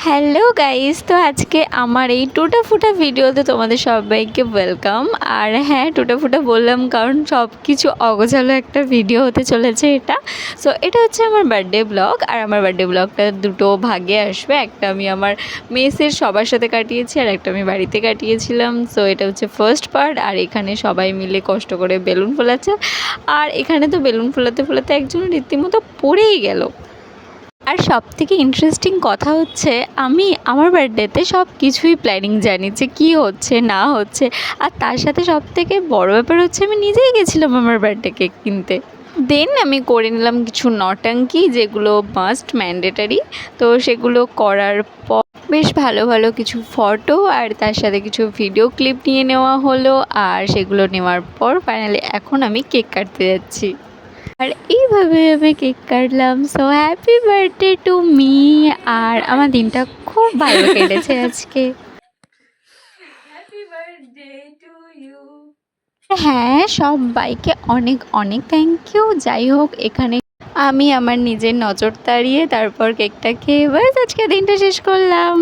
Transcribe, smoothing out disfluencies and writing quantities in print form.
Hello guys, তো আজকে আমার এই টুটা ফুটা ভিডিওতে তোমাদের সবাইকে ওয়েলকাম। আর হ্যাঁ, টুটা ফুটা বললাম কারণ সব কিছু অগোছালো একটা ভিডিও হতে চলেছে এটা। সো এটা হচ্ছে আমার বার্থডে ব্লগ, আর আমার বার্থডে ব্লগটা দুটো ভাগে আসবে। একটা আমি আমার মেসের সবার সাথে কাটিয়েছি, আর একটা আমি বাড়িতে কাটিয়েছিলাম। সো এটা হচ্ছে ফার্স্ট পার্ট। আর এখানে সবাই মিলে কষ্ট করে বেলুন ফোলাচ্ছে, আর এখানে তো বেলুন ফোলাতে ফোলাতে একজন রীতিমতো পড়েই গেল। আর সবথেকে ইন্টারেস্টিং কথা হচ্ছে, আমি আমার বার্থডেতে সব কিছুই প্ল্যানিং জানি যে কী হচ্ছে না হচ্ছে। আর তার সাথে সবথেকে বড় ব্যাপার হচ্ছে, আমি নিজেই গেছিলাম আমার বার্থডে কেক কিনতে। দেন আমি করে নিলাম কিছু নটাঙ্কি, যেগুলো মাস্ট ম্যান্ডেটারি। তো সেগুলো করার পর বেশ ভালো ভালো কিছু ফটো আর তার সাথে কিছু ভিডিও ক্লিপ নিয়ে নেওয়া হলো। আর সেগুলো নেওয়ার পর ফাইনালি এখন আমি কেক কাটতে যাচ্ছি। আর এইভাবে আমি কেক কাটলাম। So happy birthday to me. আর আমার দিনটা খুব ভালো কেটেছে আজকে। Happy birthday to you. হ্যাঁ, সবাইকে অনেক অনেক থ্যাংক ইউ। যাই হোক, এখানে আমি আমার নিজের নজর তাড়িয়ে তারপর কেকটা খেয়ে বাস আজকে দিনটা শেষ করলাম।